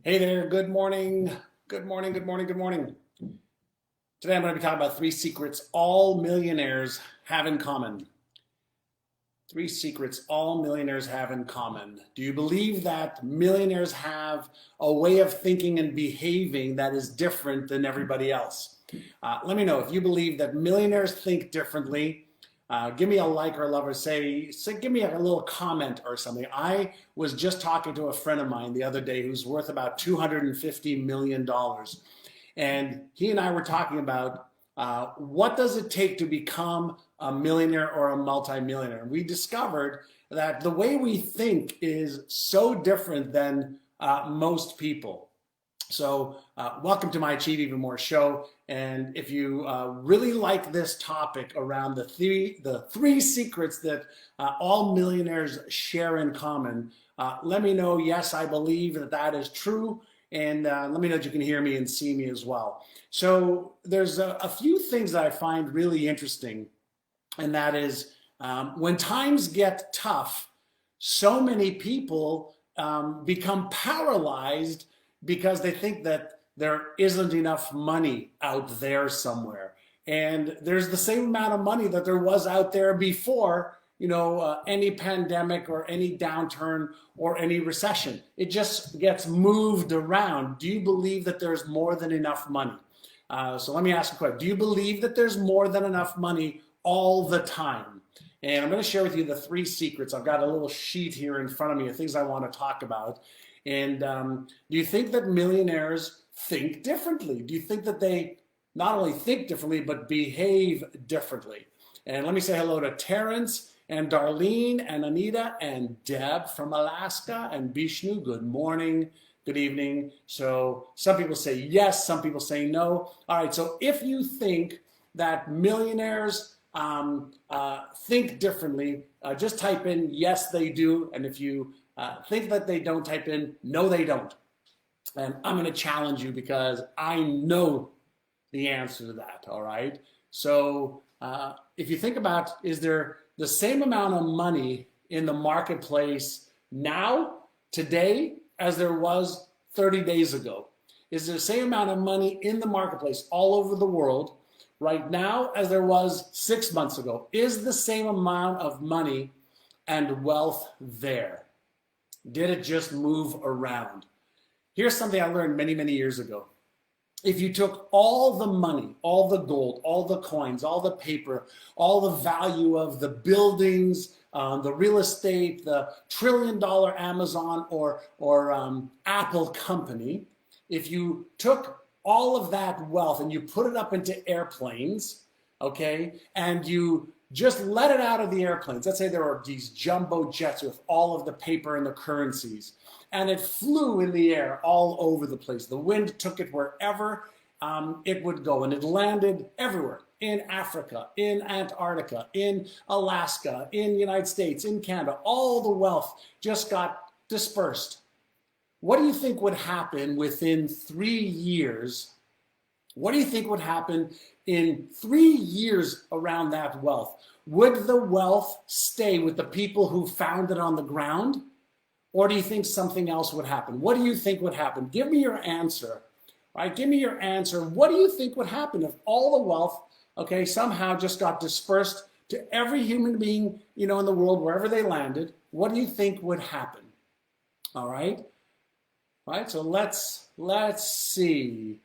Hey there, good morning. Good morning, good morning, good morning. Today I'm going to be talking about three secrets all millionaires have in common. Three secrets all millionaires have in common. Do you believe that millionaires have a way of thinking and behaving that is different than everybody else? Let me know if you believe that millionaires think differently. Give me a like or a love, or give me a little comment or something. I was just talking to a friend of mine the other day who's worth about $250 million. And he and I were talking about what does it take to become a millionaire or a multimillionaire. We discovered that the way we think is so different than most people. So welcome to my Achieve Even More show. And if you really like this topic around the three secrets that all millionaires share in common, let me know. Yes, I believe that that is true. And let me know that you can hear me and see me as well. So there's a few things that I find really interesting. And that is when times get tough, so many people become paralyzed because they think that there isn't enough money out there somewhere. And there's the same amount of money that there was out there before, any pandemic or any downturn or any recession. It just gets moved around. Do you believe that there's more than enough money? So let me ask you a question. Do you believe that there's more than enough money all the time? And I'm going to share with you the three secrets. I've got a little sheet here in front of me of things I want to talk about. And do you think that millionaires think differently? Do you think that they not only think differently, but behave differently? And let me say hello to Terrence and Darlene and Anita and Deb from Alaska and Bishnu. Good morning, good evening. So some people say yes, some people say no. All right, so if you think that millionaires think differently, just type in yes, they do. And if you think that they don't, type in no, they don't. And I'm going to challenge you because I know the answer to that. All right. So if you think about, is there the same amount of money in the marketplace now, today, as there was 30 days ago? Is there the same amount of money in the marketplace all over the world right now as there was 6 months ago? Is the same amount of money and wealth there? Did it just move around? Here's something I learned many, many years ago. If you took all the money, all the gold, all the coins, all the paper, all the value of the buildings, the real estate, the trillion-dollar Amazon or Apple company, if you took all of that wealth and you put it up into airplanes, okay, and you just let it out of the airplanes. Let's say there are these jumbo jets with all of the paper and the currencies, and it flew in the air all over the place. The wind took it wherever it would go, and it landed everywhere, in Africa, in Antarctica, in Alaska, in the United States, in Canada. All the wealth just got dispersed. What do you think would happen within 3 years? What do you think would happen in 3 years around that wealth? Would the wealth stay with the people who found it on the ground? Or do you think something else would happen? What do you think would happen? Give me your answer. All right, give me your answer. What do you think would happen if all the wealth, okay, somehow just got dispersed to every human being, in the world, wherever they landed? What do you think would happen? All right. All right, so let's see.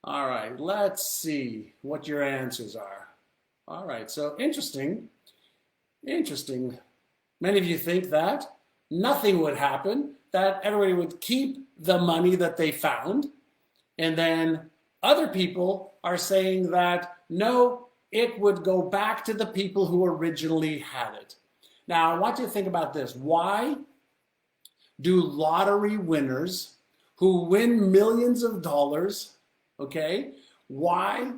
All right, let's see what your answers are. All right, so interesting. Many of you think that nothing would happen, that everybody would keep the money that they found. And then other people are saying that no, it would go back to the people who originally had it. Now, I want you to think about this. Why do lottery winners who win millions of dollars, okay, why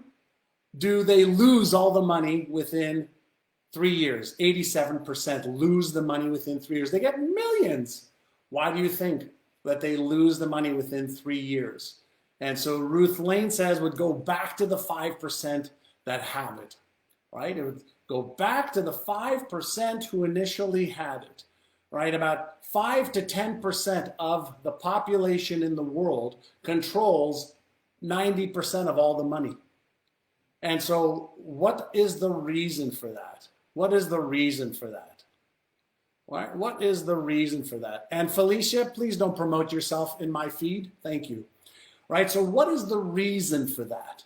do they lose all the money within 3 years? 87% lose the money within 3 years. They get millions. Why do you think that they lose the money within 3 years? And so Ruth Lane says would go back to the 5% that have it, right? It would go back to the 5% who initially had it. right? About 5 to 10% of the population in the world controls 90% of all the money. And so what is the reason for that? What is the reason for that? What is the reason for that? And Felicia, please don't promote yourself in my feed. Thank you. Right? So what is the reason for that?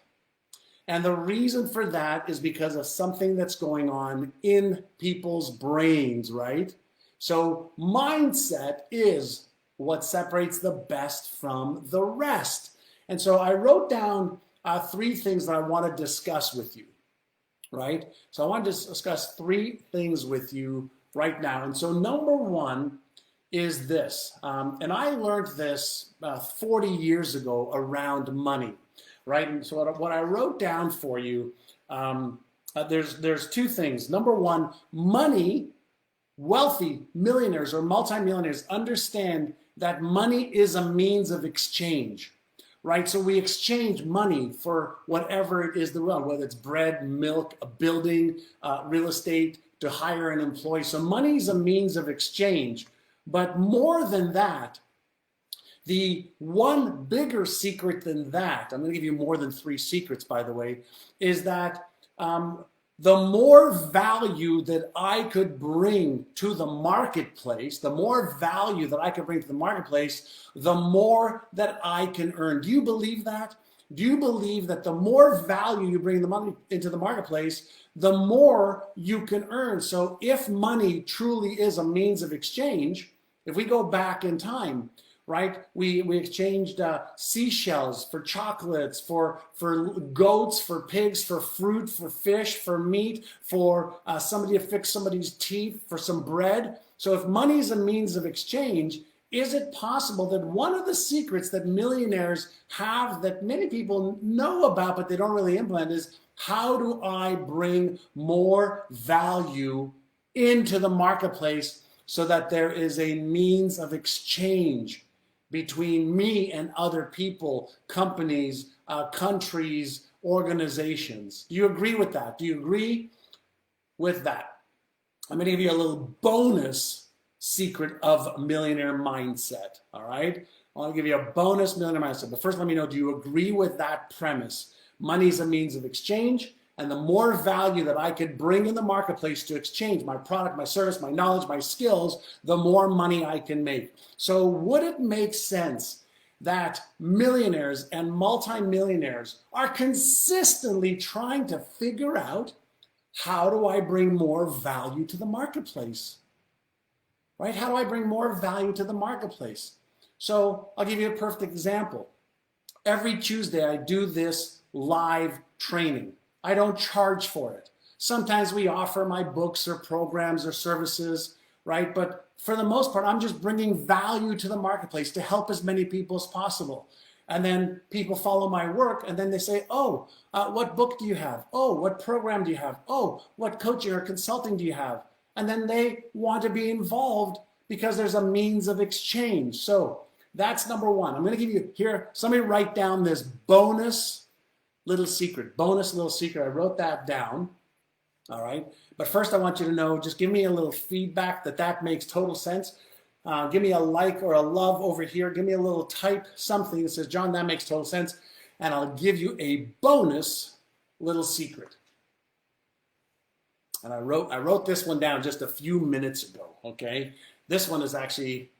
And the reason for that is because of something that's going on in people's brains, right? So mindset is what separates the best from the rest. And so I wrote down 3 things that I want to discuss with you, right? So I want to discuss 3 things with you right now. And so number 1 is this, and I learned this 40 years ago around money, right? And so what I wrote down for you, there's 2 things. Number 1, money, wealthy millionaires or multimillionaires understand that money is a means of exchange, right? So we exchange money for whatever it is, whether it's bread, milk, a building, real estate, to hire an employee. So money is a means of exchange. But more than that, the one bigger secret than that, I'm going to give you more than 3 secrets, by the way, is that the more value that I could bring to the marketplace, the more value that I could bring to the marketplace, the more that I can earn. Do you believe that? Do you believe that the more value you bring the money into the marketplace, the more you can earn? So if money truly is a means of exchange, if we go back in time, right, we exchanged seashells for chocolates, for goats, for pigs, for fruit, for fish, for meat, for somebody to fix somebody's teeth, for some bread. So if money is a means of exchange, is it possible that one of the secrets that millionaires have that many people know about but they don't really implement is, how do I bring more value into the marketplace so that there is a means of exchange between me and other people, companies, countries, organizations? Do you agree with that? Do you agree with that? I'm going to give you a little bonus secret of millionaire mindset, all right? I want to give you a bonus millionaire mindset. But first, let me know, do you agree with that premise? Money is a means of exchange, and the more value that I could bring in the marketplace to exchange my product, my service, my knowledge, my skills, the more money I can make. So would it make sense that millionaires and multimillionaires are consistently trying to figure out, how do I bring more value to the marketplace? Right? How do I bring more value to the marketplace? So I'll give you a perfect example. Every Tuesday I do this live training. I don't charge for it. Sometimes we offer my books or programs or services, right? But for the most part, I'm just bringing value to the marketplace to help as many people as possible. And then people follow my work and then they say, oh, what book do you have? Oh, what program do you have? Oh, what coaching or consulting do you have? And then they want to be involved because there's a means of exchange. So that's number 1. I'm going to give you here, somebody write down this bonus little secret. Bonus little secret. I wrote that down. All right. But first I want you to know, just give me a little feedback that makes total sense. Give me a like or a love over here. Give me a little type something that says, John, that makes total sense. And I'll give you a bonus little secret. And I wrote this one down just a few minutes ago, okay? This one is actually,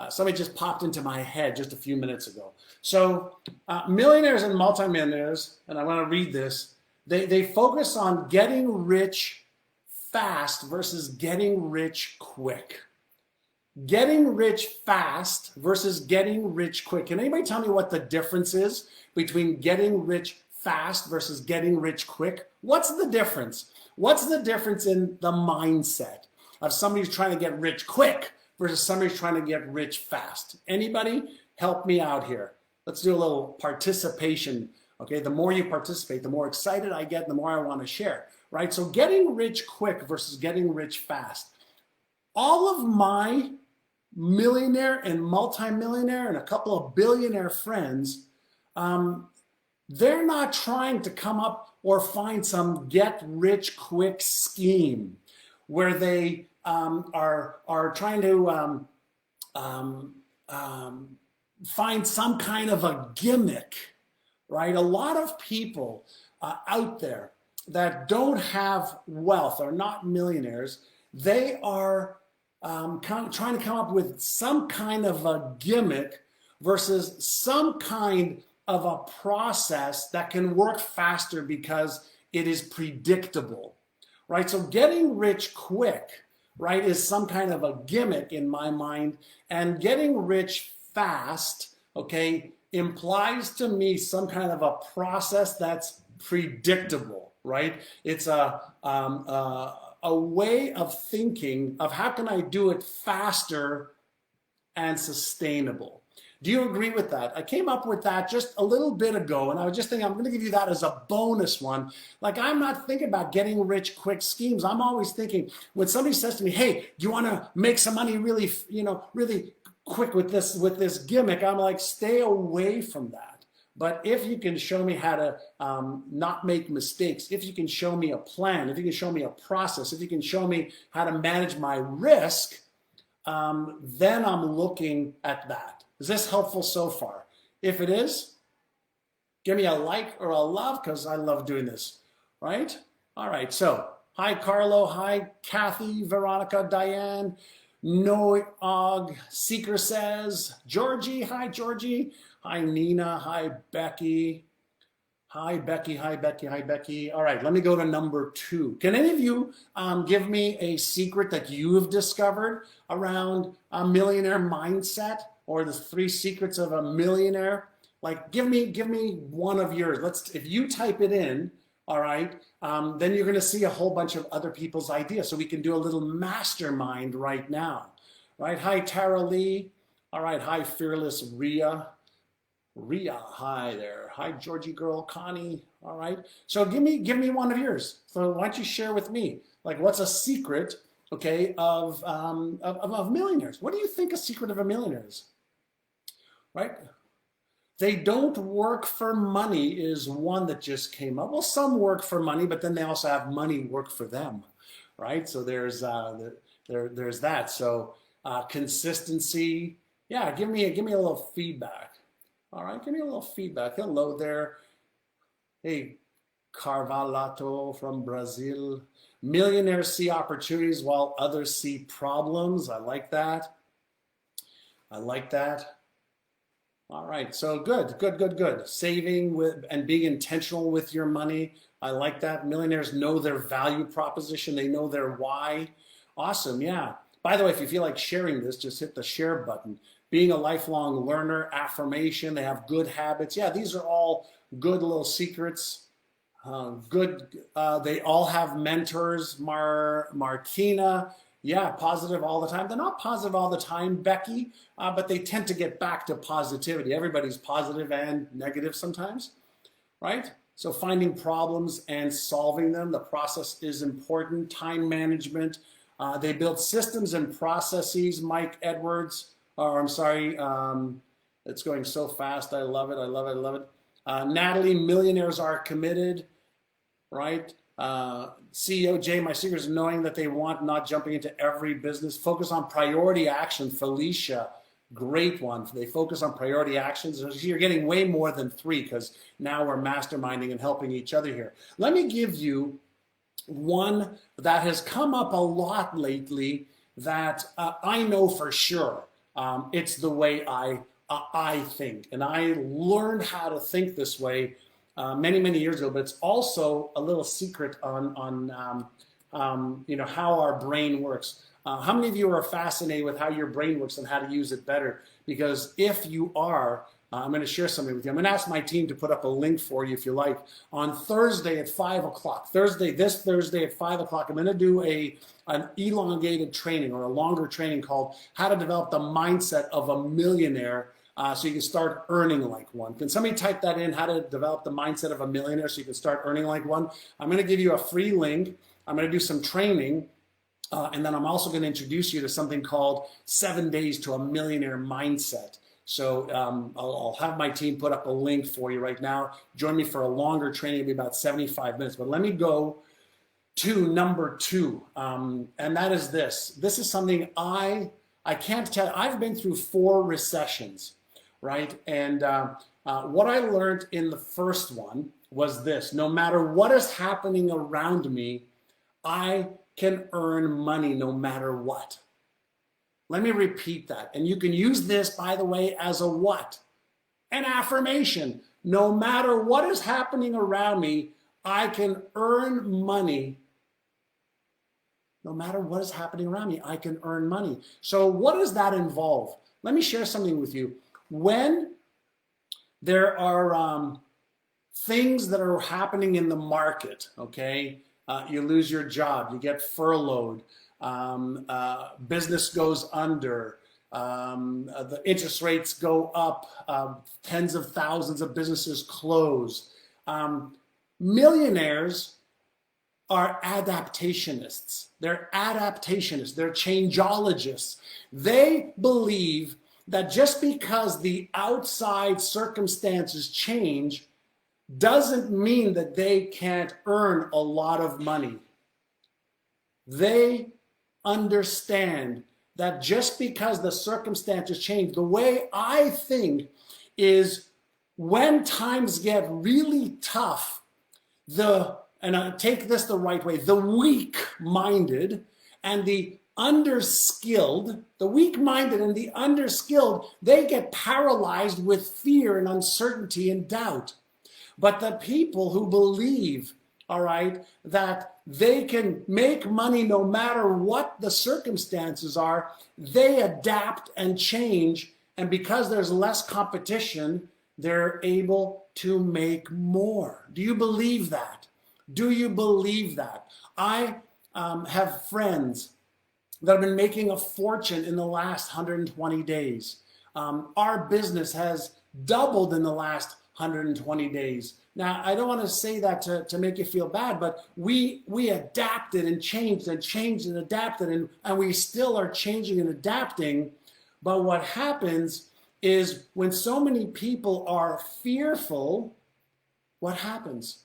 somebody just popped into my head just a few minutes ago. So millionaires and multimillionaires, and I want to read this, they focus on getting rich fast versus getting rich quick. Getting rich fast versus getting rich quick. Can anybody tell me what the difference is between getting rich fast versus getting rich quick? What's the difference? What's the difference in the mindset of somebody who's trying to get rich quick versus somebody who's trying to get rich fast? Anybody help me out here? Let's do a little participation. Okay, the more you participate, the more excited I get, the more I want to share, right? So getting rich quick versus getting rich fast. All of my millionaire and multimillionaire and a couple of billionaire friends, they're not trying to come up or find some get rich quick scheme where they are trying to find some kind of a gimmick, right? A lot of people out there that don't have wealth, are not millionaires, they are trying to come up with some kind of a gimmick versus some kind of a process that can work faster because it is predictable, right? So getting rich quick, right, is some kind of a gimmick in my mind, and getting rich fast, okay, implies to me some kind of a process that's predictable, right? It's a way of thinking of how can I do it faster and sustainable. Do you agree with that? I came up with that just a little bit ago, and I was just thinking I'm going to give you that as a bonus one. Like, I'm not thinking about getting rich quick schemes. I'm always thinking when somebody says to me, hey, do you want to make some money really, really quick with this gimmick? I'm like, stay away from that. But if you can show me how to not make mistakes, if you can show me a plan, if you can show me a process, if you can show me how to manage my risk, then I'm looking at that. Is this helpful so far? If it is, give me a like or a love, because I love doing this, right? All right, so hi Carlo, hi Kathy, Veronica, Diane, Noog, Seeker says, Georgie, hi Georgie, hi Nina, hi Becky, hi Becky, hi Becky, hi Becky. All right, let me go to number 2. Can any of you give me a secret that you have discovered around a millionaire mindset, or the 3 secrets of a millionaire? Like, give me one of yours. If you type it in, all right, then you're going to see a whole bunch of other people's ideas. So we can do a little mastermind right now, right? Hi, Tara Lee. All right, hi, Fearless Ria. Ria, hi there. Hi, Georgie girl, Connie. All right. So give me one of yours. So why don't you share with me? Like, what's a secret, okay, of millionaires? What do you think a secret of a millionaire is? Right? They don't work for money is one that just came up. Well, some work for money, but then they also have money work for them, right? So there's that. So consistency. Yeah, give me a little feedback. All right, give me a little feedback. Hello there. Hey, Carvalato from Brazil. Millionaires see opportunities while others see problems. I like that. I like that. All right, so good. Saving with and being intentional with your money. I like that. Millionaires know their value proposition. They know their why. Awesome, yeah. By the way, if you feel like sharing this, just hit the share button. Being a lifelong learner, affirmation, they have good habits. Yeah, these are all good little secrets. They all have mentors. Martina. Yeah, positive all the time. They're not positive all the time, Becky, but they tend to get back to positivity. Everybody's positive and negative sometimes, right? So finding problems and solving them, the process is important. Time management. They build systems and processes. Mike Edwards, or I'm sorry, it's going so fast. I love it. Natalie, millionaires are committed, right? CEO Jay, my secret is knowing that they want, not jumping into every business. Focus on priority action. Felicia, great one. They focus on priority actions. You're getting way more than 3 because now we're masterminding and helping each other here. Let me give you one that has come up a lot lately that I know for sure. It's the way I think, and I learned how to think this way many years ago, but it's also a little secret on how our brain works. How many of you are fascinated with how your brain works and how to use it better? Because if you are, I'm going to share something with you. I'm going to ask my team to put up a link for you if you like. On Thursday at 5 o'clock, this Thursday at 5 o'clock, I'm going to do an elongated training or a longer training called How to Develop the Mindset of a Millionaire, so you can start earning like one. Can somebody type that in, how to develop the mindset of a millionaire so you can start earning like one? I'm going to give you a free link. I'm going to do some training. And then I'm also going to introduce you to something called 7 Days to a Millionaire Mindset. So I'll have my team put up a link for you right now. Join me for a longer training, it'll be about 75 minutes. But let me go to number two, and that is this. This is something I can't tell. I've been through 4 recessions, right? And what I learned in the first one was this: no matter what is happening around me, I can earn money no matter what. Let me repeat that. And you can use this, by the way, as a what? An affirmation. No matter what is happening around me, I can earn money. No matter what is happening around me, I can earn money. So what does that involve? Let me share something with you. When there are things that are happening in the market, okay? You lose your job, you get furloughed, business goes under, the interest rates go up, tens of thousands of businesses close. Millionaires are adaptationists. They're adaptationists. They're changeologists. They believe that just because the outside circumstances change doesn't mean that they can't earn a lot of money. They understand that just because the circumstances change, the way I think is when times get really tough, and I take this the right way, the weak-minded and the underskilled, the weak-minded and the underskilled, they get paralyzed with fear and uncertainty and doubt. But the people who believe, all right, that they can make money no matter what the circumstances are, they adapt and change. And because there's less competition, they're able to make more. Do you believe that? Do you believe that? I have friends that have been making a fortune in the last 120 days. Our business has doubled in the last 120 days. Now, I don't want to say that to make you feel bad, but we adapted and changed and adapted, and we still are changing and adapting. But what happens is when so many people are fearful, what happens?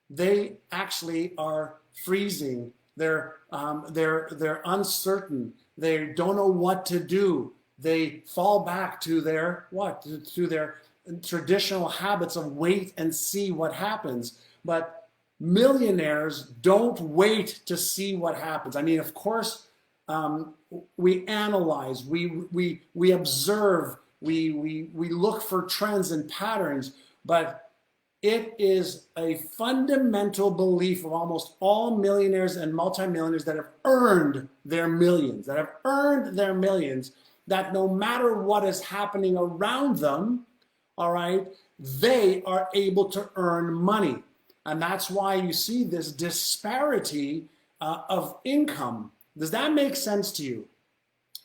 They actually are freezing. They're uncertain. They don't know what to do. They fall back to their what? To their traditional habits of wait and see what happens. But millionaires don't wait to see what happens. I mean, of course, we analyze, we observe, we look for trends and patterns, but it is a fundamental belief of almost all millionaires and multimillionaires that have earned their millions, that no matter what is happening around them, all right, they are able to earn money. And that's why you see this disparity of income. Does that make sense to you?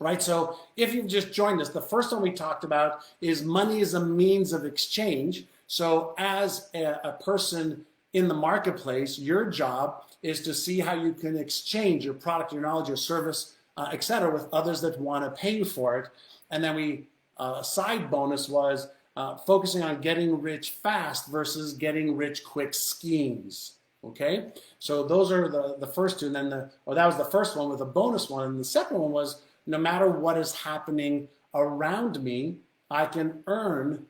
Right? So if you've just joined us, the first one we talked about is money is a means of exchange. So as a person in the marketplace, your job is to see how you can exchange your product, your knowledge, your service, etc., with others that want to pay you for it. And then a side bonus was focusing on getting rich fast versus getting rich quick schemes. Okay, so those are the first two. And then that was the first one with a bonus one. And the second one was no matter what is happening around me, I can earn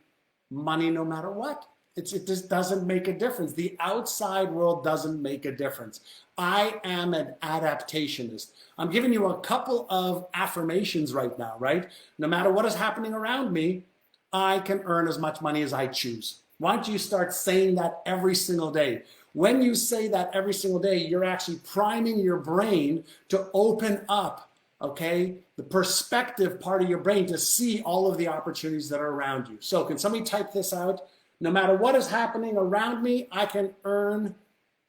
money no matter what. It just doesn't make a difference. The outside world doesn't make a difference. I am an adaptationist. I'm giving you a couple of affirmations right now, right? No matter what is happening around me, I can earn as much money as I choose. Why don't you start saying that every single day? When you say that every single day, you're actually priming your brain to open up, okay, the perspective part of your brain to see all of the opportunities that are around you. So can somebody type this out? No matter what is happening around me, I can earn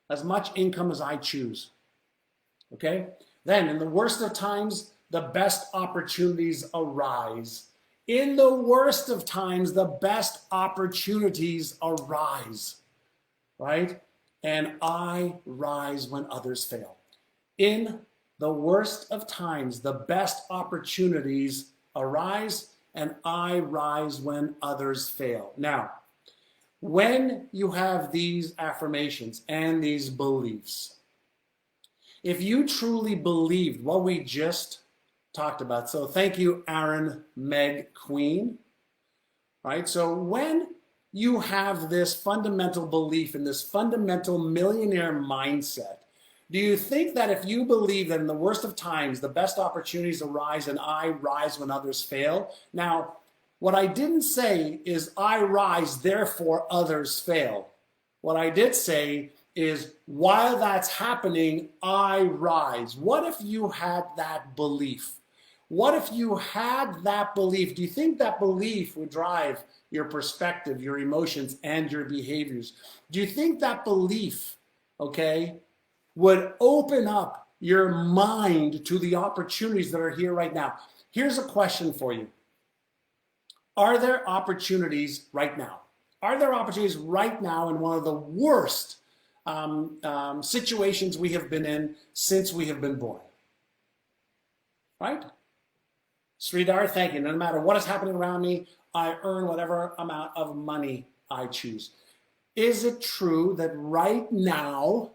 as much income as I choose. Okay? Then in the worst of times, the best opportunities arise. In the worst of times, the best opportunities arise. Right? And I rise when others fail. In the worst of times, the best opportunities arise, and I rise when others fail. Now, when you have these affirmations and these beliefs, If you truly believed what we just talked about, so thank you, Aaron, Meg, Queen, right? So when you have this fundamental belief in this fundamental millionaire mindset, do you think that if you believe that in the worst of times, the best opportunities arise and I rise when others fail? Now, what I didn't say is I rise, therefore others fail. What I did say is while that's happening, I rise. What if you had that belief? What if you had that belief? Do you think that belief would drive your perspective, your emotions, and your behaviors? Do you think that belief, okay, would open up your mind to the opportunities that are here right now? Here's a question for you. Are there opportunities right now? Are there opportunities right now in one of the worst situations we have been in since we have been born? Right? Sridhar, thank you. No matter what is happening around me, I earn whatever amount of money I choose. Is it true that right now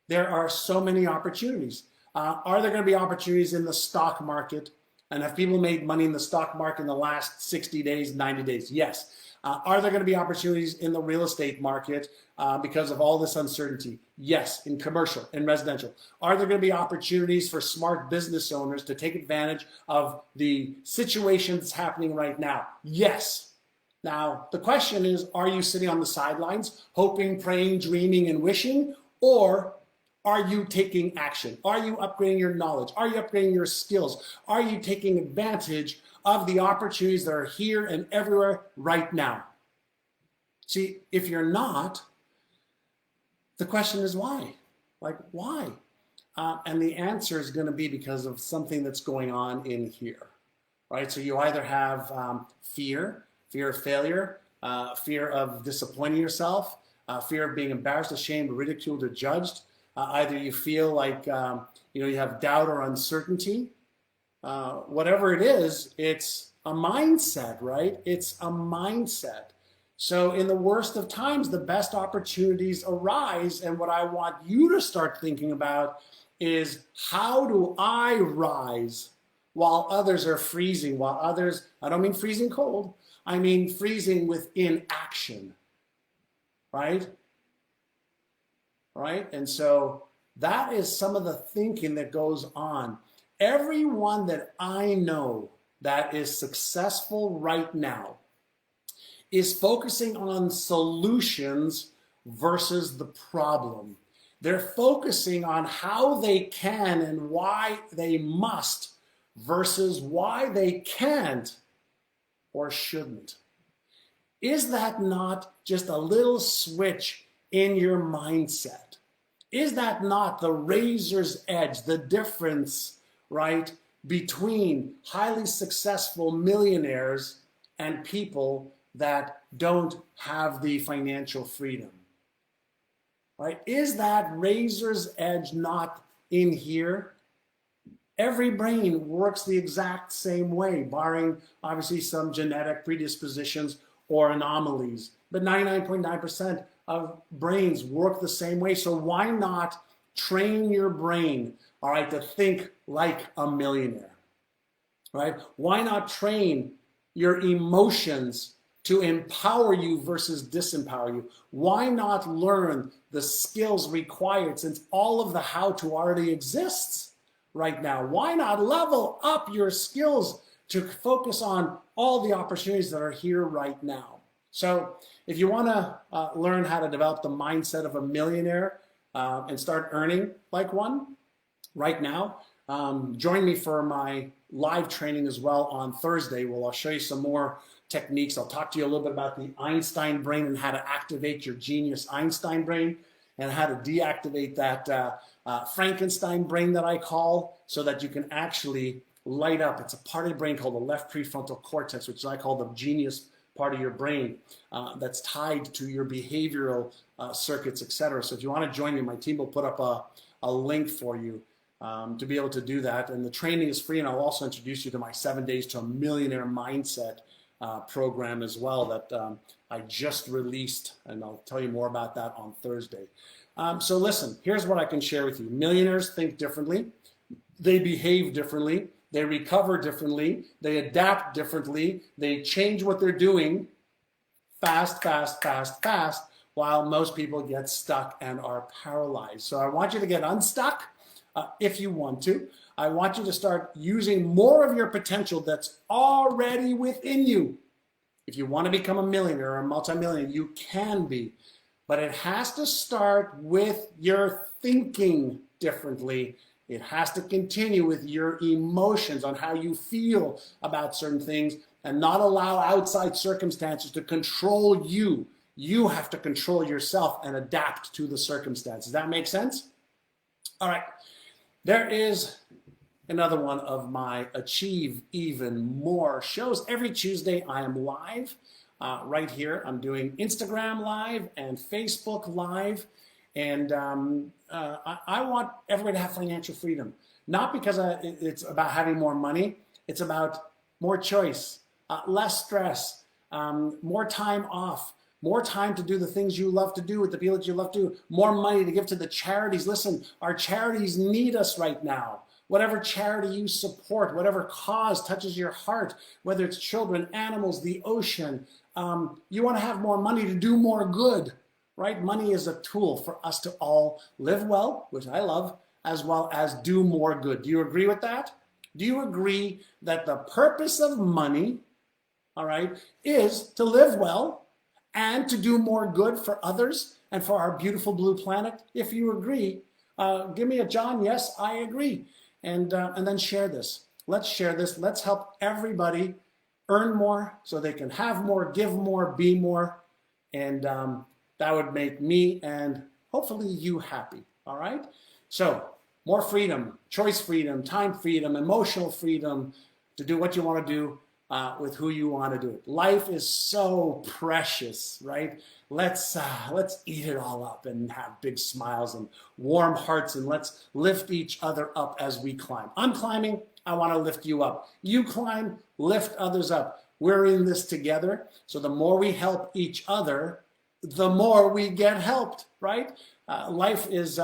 there are so many opportunities? Are there going to be opportunities in the stock market? And have people made money in the stock market in the last 60 days, 90 days? Yes. Are there going to be opportunities in the real estate market because of all this uncertainty? Yes, in commercial and residential. Are there going to be opportunities for smart business owners to take advantage of the situation that's happening right now? Yes. Now, the question is, are you sitting on the sidelines, hoping, praying, dreaming, and wishing? Or are you taking action? Are you upgrading your knowledge? Are you upgrading your skills? Are you taking advantage of the opportunities that are here and everywhere right now? See, if you're not, the question is why? Like, why? And the answer is going to be because of something that's going on in here, right? So you either have fear of failure, fear of disappointing yourself, fear of being embarrassed, ashamed, ridiculed, or judged. Either you feel like you have doubt or uncertainty. Whatever it is, it's a mindset, right? It's a mindset. So in the worst of times, the best opportunities arise. And what I want you to start thinking about is, how do I rise while others are freezing? While others, I don't mean freezing cold, I mean freezing with inaction, right? Right? And so that is some of the thinking that goes on. Everyone that I know that is successful right now is focusing on solutions versus the problem. They're focusing on how they can and why they must versus why they can't or shouldn't. Is that not just a little switch in your mindset? Is that not the razor's edge, the difference, right, between highly successful millionaires and people that don't have the financial freedom? Right? Is that razor's edge not in here? Every brain works the exact same way, barring obviously some genetic predispositions or anomalies. But 99.9% of brains work the same way. So why not train your brain, all right, to think like a millionaire, right? Why not train your emotions to empower you versus disempower you? Why not learn the skills required, since all of the how-to already exists right now? Why not level up your skills to focus on all the opportunities that are here right now? So if you want to learn how to develop the mindset of a millionaire and start earning like one right now, join me for my live training as well on Thursday, where I'll show you some more techniques. I'll talk to you a little bit about the Einstein brain and how to activate your genius Einstein brain, and how to deactivate that Frankenstein brain that I call, so that you can actually light up. It's a part of the brain called the left prefrontal cortex, which I call the genius part of your brain, that's tied to your behavioral circuits, etc. So if you want to join me, my team will put up a link for you to be able to do that. And the training is free, and I'll also introduce you to my 7 Days to a Millionaire Mindset program as well that I just released, and I'll tell you more about that on Thursday. So listen, here's what I can share with you. Millionaires think differently. They behave differently. They recover differently. They adapt differently. They change what they're doing fast, fast, fast, fast, while most people get stuck and are paralyzed. So I want you to get unstuck if you want to. I want you to start using more of your potential that's already within you. If you want to become a millionaire or a multimillionaire, you can be. But it has to start with your thinking differently. It has to continue with your emotions on how you feel about certain things and not allow outside circumstances to control you. You have to control yourself and adapt to the circumstances. Does that make sense? All right. There is another one of my Achieve Even More shows. Every Tuesday I am live right here. I'm doing Instagram Live and Facebook Live. And I want everybody to have financial freedom. Not because it's about having more money. It's about more choice, less stress, more time off, more time to do the things you love to do with the people that you love to do, more money to give to the charities. Listen, our charities need us right now. Whatever charity you support, whatever cause touches your heart, whether it's children, animals, the ocean, you want to have more money to do more good, right? Money is a tool for us to all live well, which I love, as well as do more good. Do you agree with that? Do you agree that the purpose of money, all right, is to live well and to do more good for others and for our beautiful blue planet? If you agree, give me a John, yes, I agree. And then share this. Let's share this. Let's help everybody earn more so they can have more, give more, be more. And that would make me and hopefully you happy. All right? So more freedom, choice freedom, time freedom, emotional freedom to do what you want to do with who you want to do it. Life is so precious, right? Let's eat it all up and have big smiles and warm hearts, and let's lift each other up as we climb. I'm climbing. I want to lift you up. You climb, lift others up. We're in this together. So the more we help each other, the more we get helped, right? Life is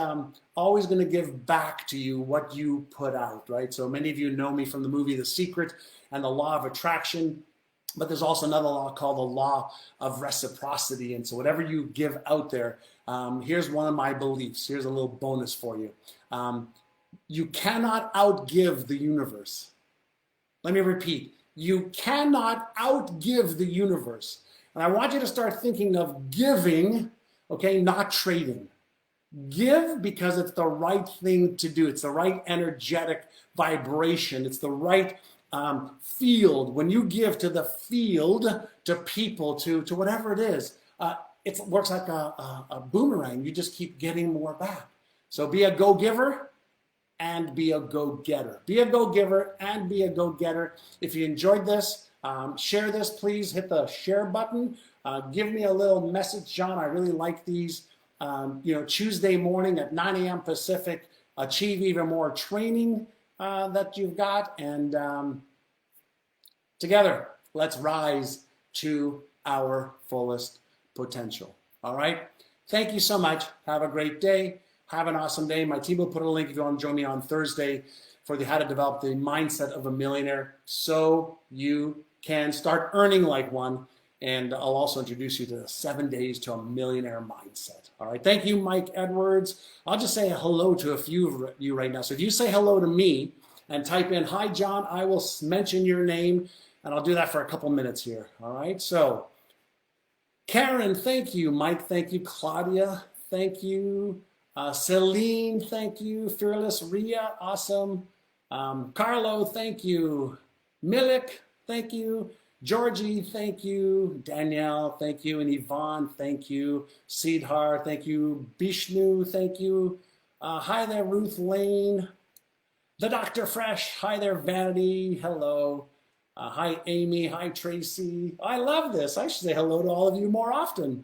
always going to give back to you what you put out, right? So many of you know me from the movie The Secret and the law of attraction, but there's also another law called the law of reciprocity. And so whatever you give out there, here's one of my beliefs. Here's a little bonus for you. You cannot outgive the universe. Let me repeat. You cannot outgive the universe. And I want you to start thinking of giving, okay, not trading. Give because it's the right thing to do. It's the right energetic vibration. It's the right field. When you give to the field, to people, to whatever it is, it works like a boomerang. You just keep getting more back. So be a go-giver and be a go-getter. Be a go-giver and be a go-getter. If you enjoyed this, share this, please. Hit the share button. Give me a little message, John. I really like these. Tuesday morning at 9 a.m. Pacific, Achieve Even More training that you've got. And together, let's rise to our fullest potential. All right? Thank you so much. Have a great day. Have an awesome day. My team will put a link if you want to join me on Thursday for the How to Develop the Mindset of a Millionaire so you can start earning like one. And I'll also introduce you to the 7 days to a millionaire mindset. All right. Thank you, Mike Edwards. I'll just say hello to a few of you right now. So if you say hello to me and type in, "Hi, John," I will mention your name, and I'll do that for a couple minutes here. All right. So Karen, thank you. Mike, thank you. Claudia, thank you. Celine, thank you. Fearless Ria, awesome. Carlo, thank you. Milik, thank you. Georgie, thank you. Danielle, thank you. And Yvonne, thank you. Siddhar, thank you. Bishnu, thank you. Hi there, Ruth Lane. The Dr. Fresh, hi there, Vanity, hello. Hi, Amy, hi, Tracy. I love this. I should say hello to all of you more often.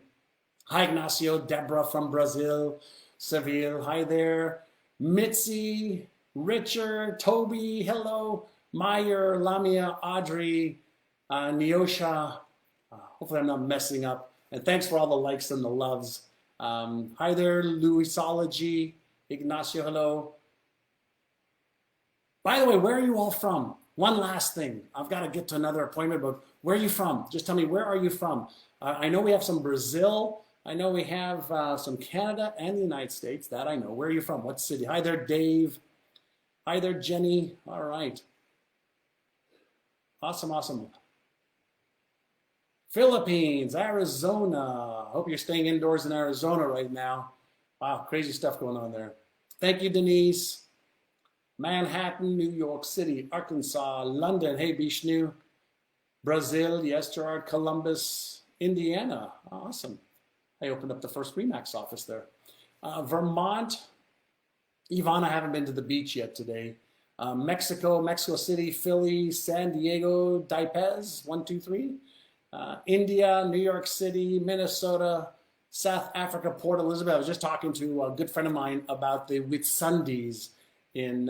Hi, Ignacio, Deborah from Brazil, Seville, hi there. Mitzi, Richard, Toby, hello. Meyer, Lamia, Audrey, Neosha, hopefully I'm not messing up. And thanks for all the likes and the loves. Hi there, Louisology. Ignacio, hello. By the way, where are you all from? One last thing. I've got to get to another appointment, but where are you from? Just tell me, where are you from? I know we have some Brazil. I know we have some Canada and the United States. That I know. Where are you from? What city? Hi there, Dave. Hi there, Jenny. All right. Awesome, awesome. Philippines, Arizona. Hope you're staying indoors in Arizona right now. Wow, crazy stuff going on there. Thank you, Denise. Manhattan, New York City, Arkansas, London. Hey, Bishnu. Brazil, yes, Gerard. Columbus, Indiana. Awesome. I opened up the first Remax office there. Vermont. Yvonne, I haven't been to the beach yet today. Mexico, Mexico City, Philly, San Diego, Dipez, 1, 2, 3. India, New York City, Minnesota, South Africa, Port Elizabeth. I was just talking to a good friend of mine about the Whitsundays in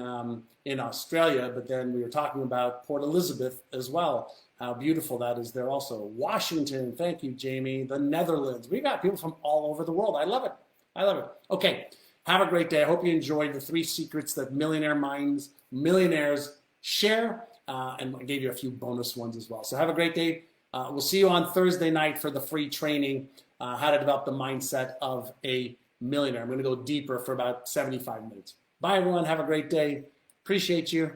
Australia, but then we were talking about Port Elizabeth as well. How beautiful that is there also. Washington, thank you, Jamie. The Netherlands. We got people from all over the world. I love it. I love it. Okay, have a great day. I hope you enjoyed the 3 secrets that millionaires share, and I gave you a few bonus ones as well. So have a great day. We'll see you on Thursday night for the free training, how to develop the mindset of a millionaire. I'm going to go deeper for about 75 minutes. Bye, everyone. Have a great day. Appreciate you.